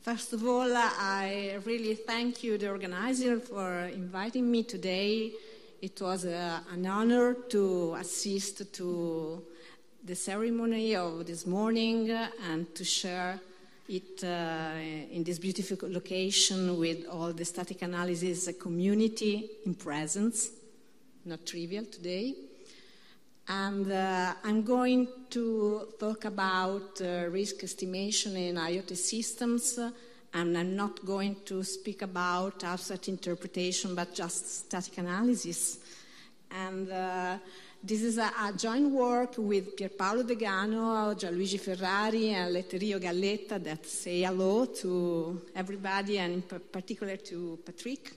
First of all, I really thank you, the organizer, for inviting me today. It was an honor to assist to the ceremony of this morning and to share it in this beautiful location with all the static analysis community in presence. Not trivial today. And I'm going to talk about risk estimation in IoT systems, and I'm not going to speak about abstract interpretation, but just static analysis. And this is a joint work with Pierpaolo Degano, Gianluigi Ferrari, and Letterio Galletta that say hello to everybody, and in particular to Patrick.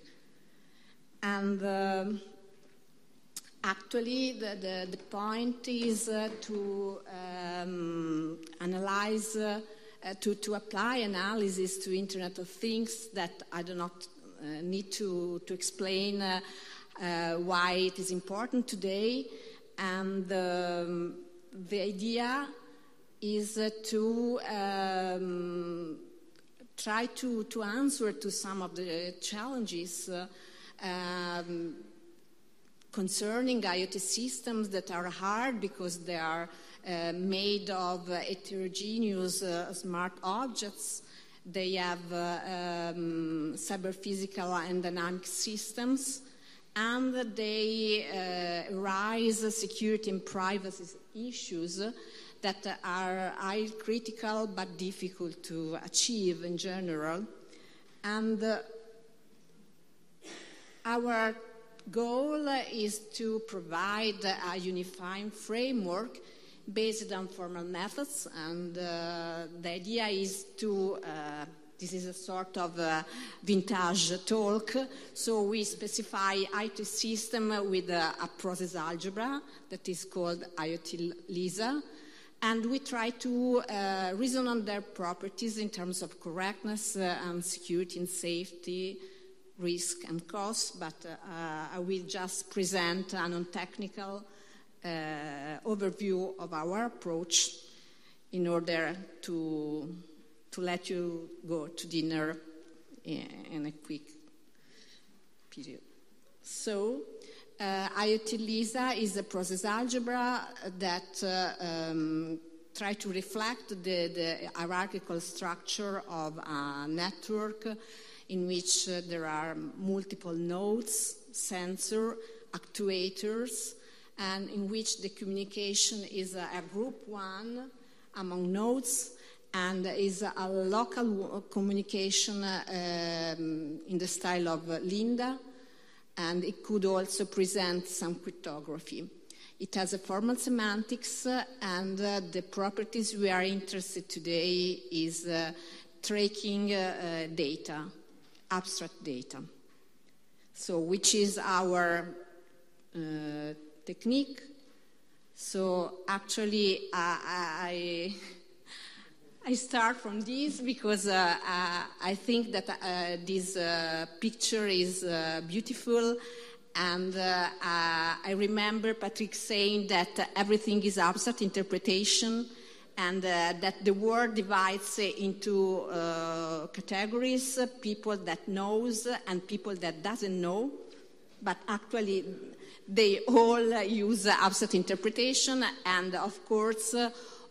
And actually, the point is to analyze, to apply analysis to Internet of Things that I do not need to explain why it is important today. And the idea is to try to answer to some of the challenges concerning IoT systems that are hard because they are made of heterogeneous smart objects. They have cyber-physical and dynamic systems, and they raise security and privacy issues that are highly critical but difficult to achieve in general. And our goal is to provide a unifying framework based on formal methods, and the idea is to, this is a sort of vintage talk, so we specify IoT system with a process algebra that is called IoT Lisa, and we try to reason on their properties in terms of correctness and security and safety, risk and costs, but I will just present a non-technical overview of our approach in order to let you go to dinner in a quick period. So, IoT Lisa is a process algebra that try to reflect the hierarchical structure of a network in which there are multiple nodes, sensor, actuators, and in which the communication is a group one among nodes and is a local communication in the style of Linda, and it could also present some cryptography. It has a formal semantics, and the properties we are interested today is tracking data, abstract data. So, which is our technique. So, actually, I start from this because I think that this picture is beautiful, and I remember Patrick saying that everything is abstract interpretation, and that the world divides into categories, people that knows and people that doesn't know, but actually they all use abstract interpretation, and of course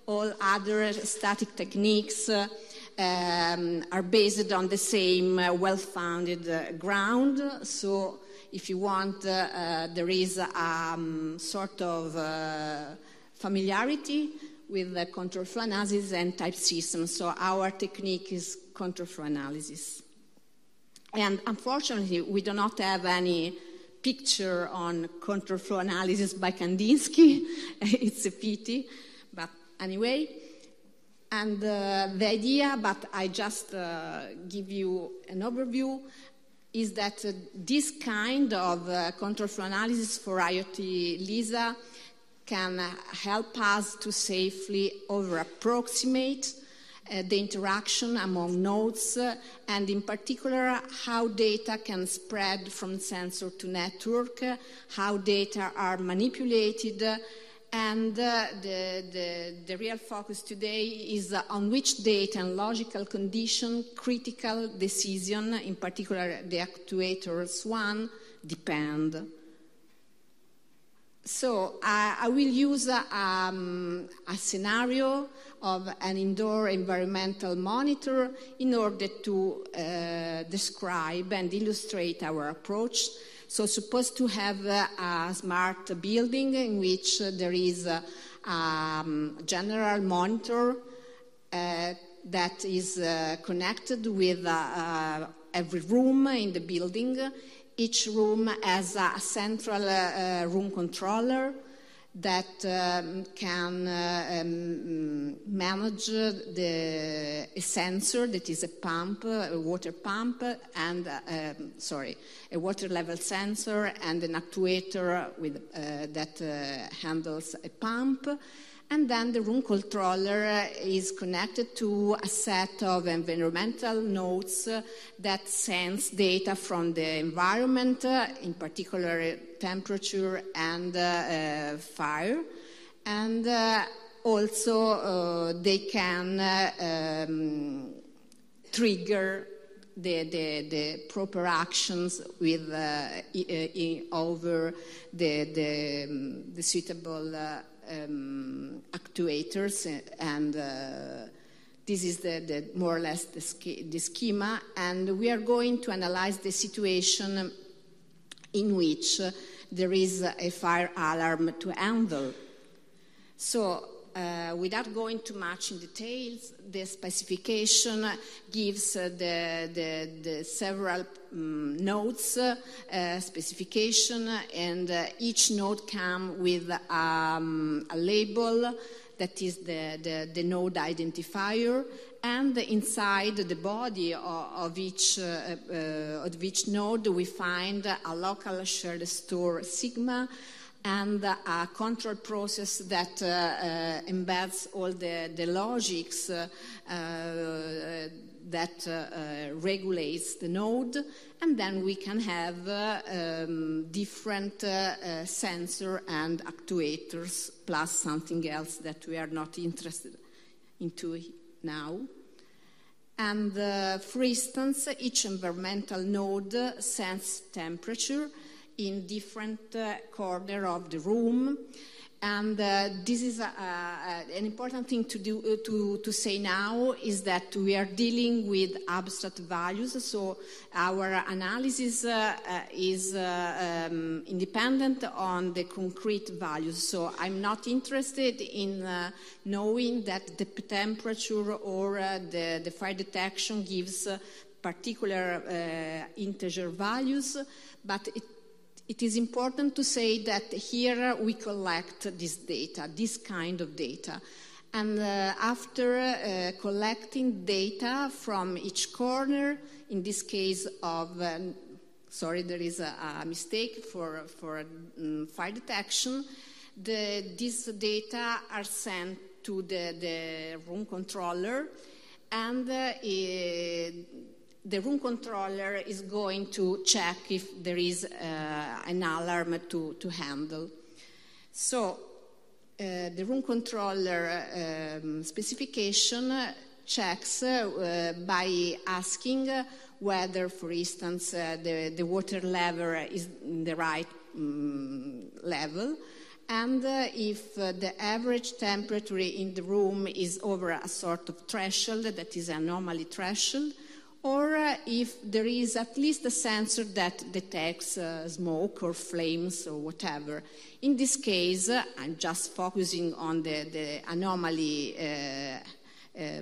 all other static techniques are based on the same well-founded ground. So if you want, there is a sort of familiarity with the control flow analysis and type systems. So our technique is control flow analysis. And unfortunately, we do not have any picture on control flow analysis by Kandinsky. It's a pity, but anyway. And the idea, but I just give you an overview, is that this kind of control flow analysis for IoT Lisa can help us to safely over-approximate the interaction among nodes, and in particular how data can spread from sensor to network, how data are manipulated, And the real focus today is on which data and logical condition critical decision, in particular the actuators one, depend. So I will use a scenario of an indoor environmental monitor in order to describe and illustrate our approach. So suppose to have a smart building in which there is a general monitor that is connected with every room in the building. Each room has a central room controller that can manage a sensor that is a pump, a water pump, and a water level sensor and an actuator that handles a pump. And then the room controller is connected to a set of environmental nodes that sense data from the environment, in particular temperature and fire. And also they can trigger the proper actions with over the suitable actuators, and this is the more or less the schema, and we are going to analyze the situation in which there is a fire alarm to handle. So without going too much in details, the specification gives the several nodes specification, and each node comes with a label that is the node identifier, and inside the body of each node we find a local shared store sigma and a control process that embeds all the logics that regulates the node, and then we can have different sensor and actuators plus something else that we are not interested into now. And for instance, each environmental node senses temperature in different corner of the room, and this is an important thing to do to say now is that we are dealing with abstract values. So our analysis is independent on the concrete values. So I'm not interested in knowing that the temperature or the fire detection gives particular integer values, but it is important to say that here we collect this data, this kind of data. And after collecting data from each corner, in this case of, there is a mistake for fire detection, these data are sent to the room controller, and the room controller is going to check if there is an alarm to handle. So the room controller specification checks by asking whether, for instance, the water level is in the right level, and if the average temperature in the room is over a sort of threshold, that is an anomaly threshold, or if there is at least a sensor that detects smoke or flames or whatever. In this case, I'm just focusing on the anomaly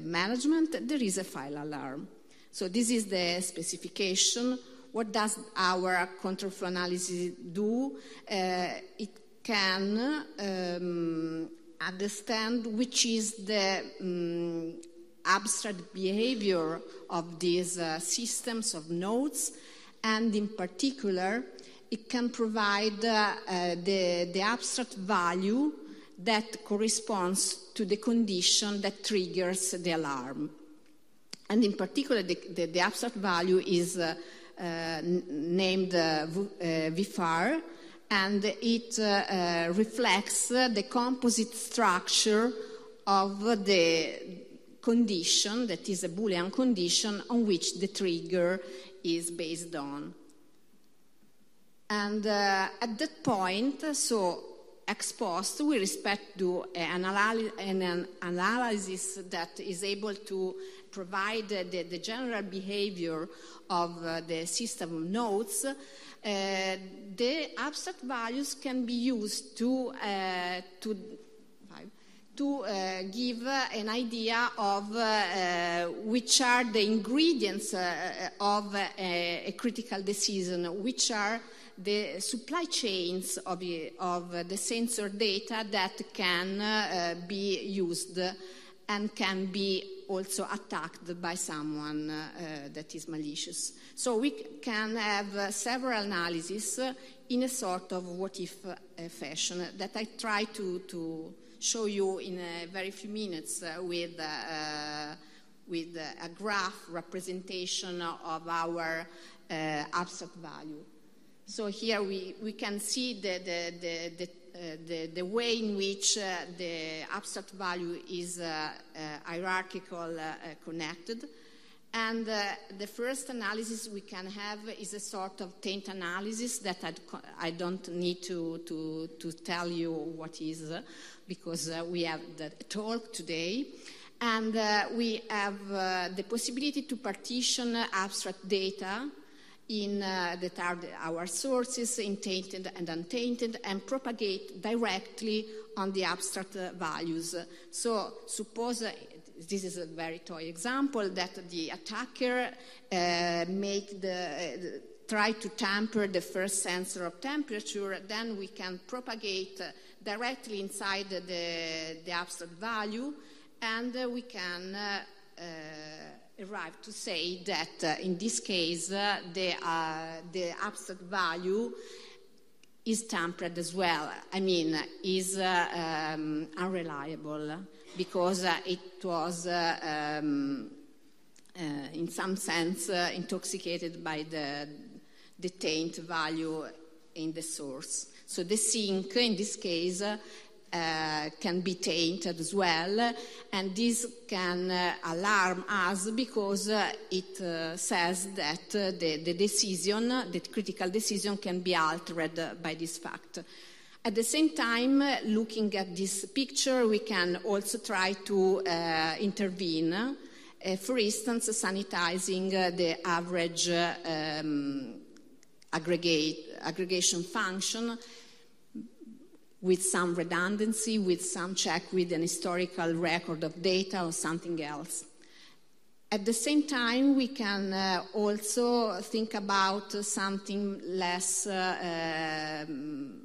management. There is a fire alarm. So this is the specification. What does our control flow analysis do? It can understand which is the abstract behavior of these systems of nodes, and in particular, it can provide the abstract value that corresponds to the condition that triggers the alarm. And in particular, the abstract value is named VFAR, and it reflects the composite structure of the condition, that is a Boolean condition, on which the trigger is based on. And at that point, so ex post, with respect to an analysis that is able to provide the general behavior of the system of nodes, the abstract values can be used to give an idea of which are the ingredients of a critical decision, which are the supply chains of the sensor data that can be used and can be also attacked by someone that is malicious. So we can have several analyses in a sort of what-if fashion that I try to show you in a very few minutes with a graph representation of our abstract value. So here we can see the way in which the abstract value is hierarchical connected. And the first analysis we can have is a sort of taint analysis that I don't need to tell you what is, because we have the talk today. And we have the possibility to partition abstract data in that are our sources, in tainted and untainted, and propagate directly on the abstract values. So suppose, this is a very toy example, that the attacker try to tamper the first sensor of temperature, then we can propagate directly inside the abstract value, and we can arrive to say that in this case the abstract value is tampered as well. I mean, is unreliable because it was in some sense intoxicated by the taint value in the source. So the sink in this case can be tainted as well, and this can alarm us because it says that the critical decision can be altered by this fact. At the same time, looking at this picture, we can also try to intervene, for instance, sanitizing the average aggregation function with some redundancy, with some check with an historical record of data or something else. At the same time, we can also think about something less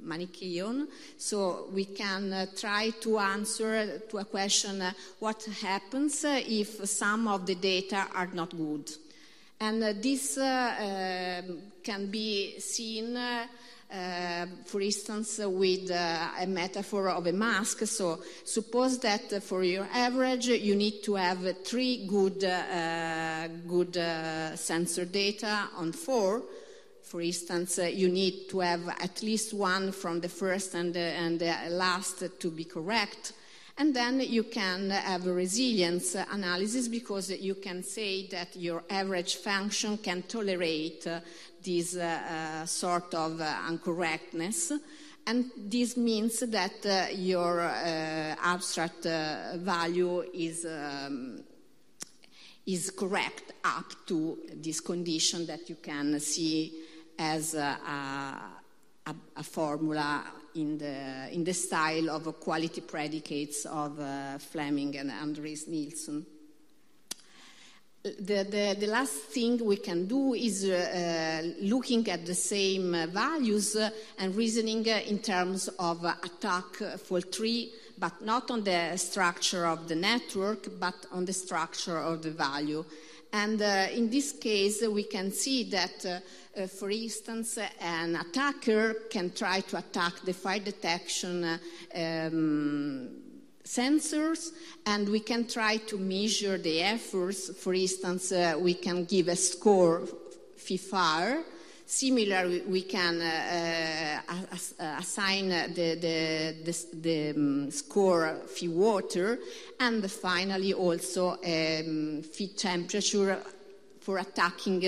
Manichaean. So we can try to answer to a question, what happens if some of the data are not good? And this can be seen for instance, with a metaphor of a mask. So suppose that for your average, you need to have 3 good sensor data on 4. For instance, you need to have at least 1 from the first and the last to be correct. And then you can have a resilience analysis because you can say that your average function can tolerate this sort of uncorrectness, and this means that your abstract value is correct up to this condition that you can see as a formula in the style of quality predicates of Fleming and Andres Nielsen. The last thing we can do is looking at the same values and reasoning in terms of attack fault tree, but not on the structure of the network, but on the structure of the value. And in this case, we can see that, for instance, an attacker can try to attack the fire detection sensors, and we can try to measure the efforts. For instance, we can give a score, FIFAR, Similarly, we can assign the score feed water, and finally also feed temperature for attacking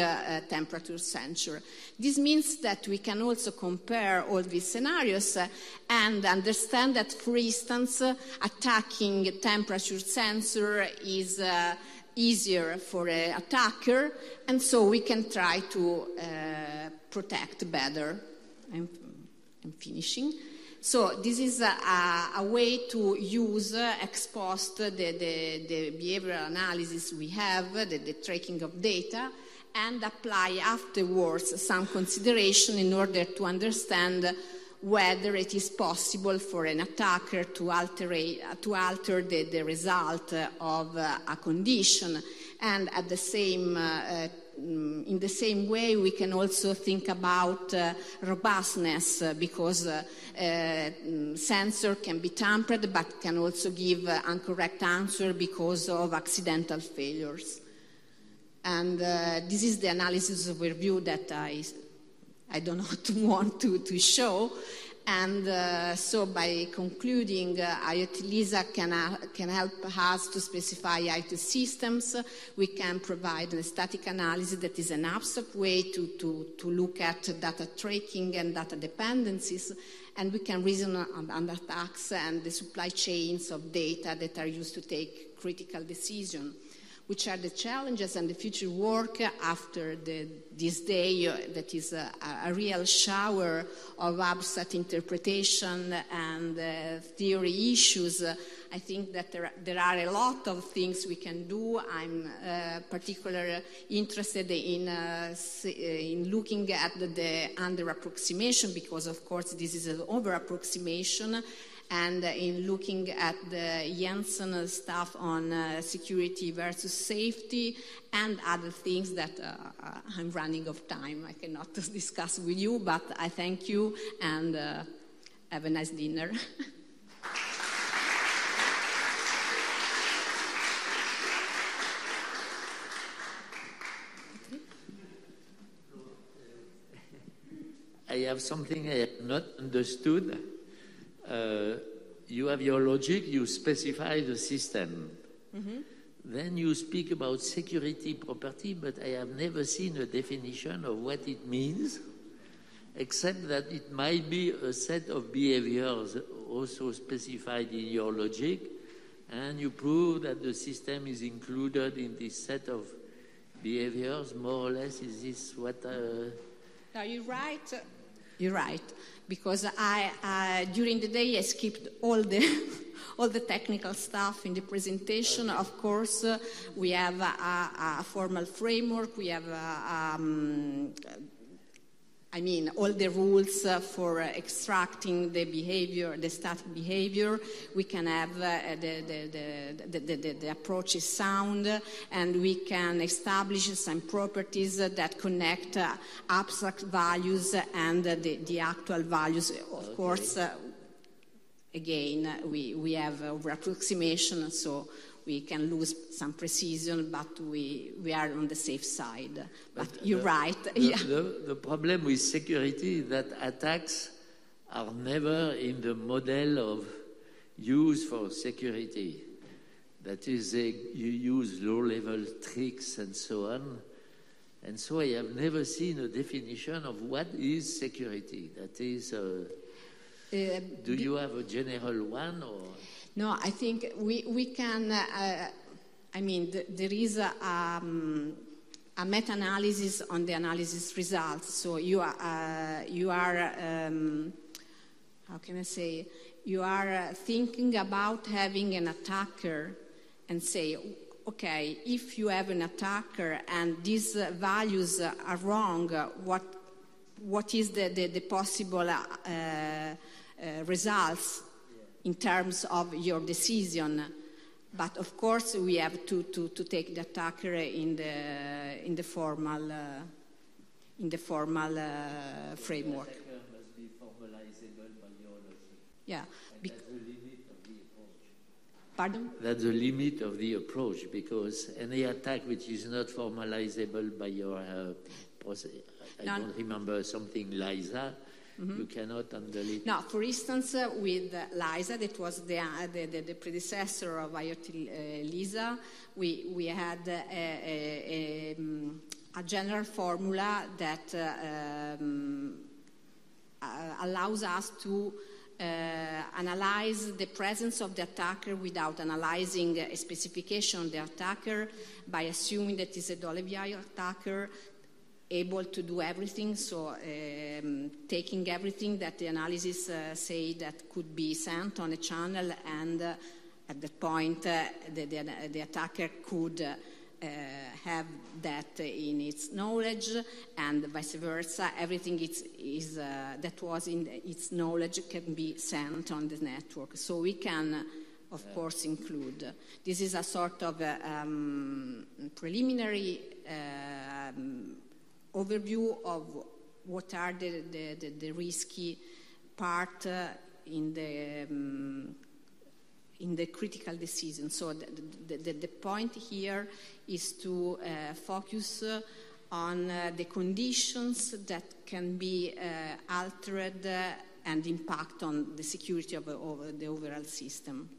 temperature sensor. This means that we can also compare all these scenarios and understand that, for instance, attacking temperature sensor is easier for an attacker, and so we can try to protect better. I'm finishing. So this is a way to use ex post the behavioral analysis we have, the tracking of data, and apply afterwards some consideration in order to understand whether it is possible for an attacker to alter the result of a condition. And at the same in the same way, we can also think about robustness, because sensor can be tampered but can also give incorrect answer because of accidental failures. And this is the analysis overview that I do not want to show. And so by concluding, IoT LISA can help us to specify IoT systems. We can provide a static analysis that is an abstract way to look at data tracking and data dependencies. And we can reason on attacks and the supply chains of data that are used to take critical decisions. Which are the challenges and the future work after this day that is a real shower of abstract interpretation and theory issues. I think that there are a lot of things we can do. I'm particularly interested in looking at the under-approximation, because, of course, this is an over-approximation, and in looking at the Jensen stuff on security versus safety and other things that I'm running out of time. I cannot discuss with you, but I thank you and have a nice dinner. I have something I have not understood. You have your logic, you specify the system. Mm-hmm. Then you speak about security property, but I have never seen a definition of what it means, except that it might be a set of behaviors also specified in your logic, and you prove that the system is included in this set of behaviors, more or less. Is this what... No, you're right. You're right, because I during the day I skipped all the technical stuff in the presentation. Okay. Of course, we have a formal framework. We have all the rules for extracting the behavior, the static behavior. We can have the approach is sound, and we can establish some properties that connect abstract values and the actual values. Of course, again, we have over-approximation, so we can lose some precision, but we are on the safe side. But you're right. The problem with security is that attacks are never in the model of use for security. That is, you use low-level tricks and so on. And so I have never seen a definition of what is security. That is, do you have a general one, or...? No, I think we can, there is a meta-analysis on the analysis results. So you are how can I say, you are thinking about having an attacker and say, okay, if you have an attacker and these values are wrong, what is the possible results in terms of your decision? But of course, we have to take the attacker in the formal framework. The attacker must be formalizable by your logic. Yeah. And that's the limit of the approach. Pardon? That's the limit of the approach, because any attack which is not formalizable by your process, I don't remember something LISA, you cannot handle it. No, for instance, with LISA, that was the predecessor of IoT LISA, we had a general formula that allows us to analyze the presence of the attacker without analyzing a specification of the attacker, by assuming that it's a Dolevy attacker, able to do everything, so taking everything that the analysis say that could be sent on a channel, and at that point the attacker could have that in its knowledge, and vice versa. Everything that was in its knowledge can be sent on the network. So we can, of course, include. This is a sort of preliminary overview of what are the risky part in the critical decision. So the point here is to focus on the conditions that can be altered and impact on the security of the overall system.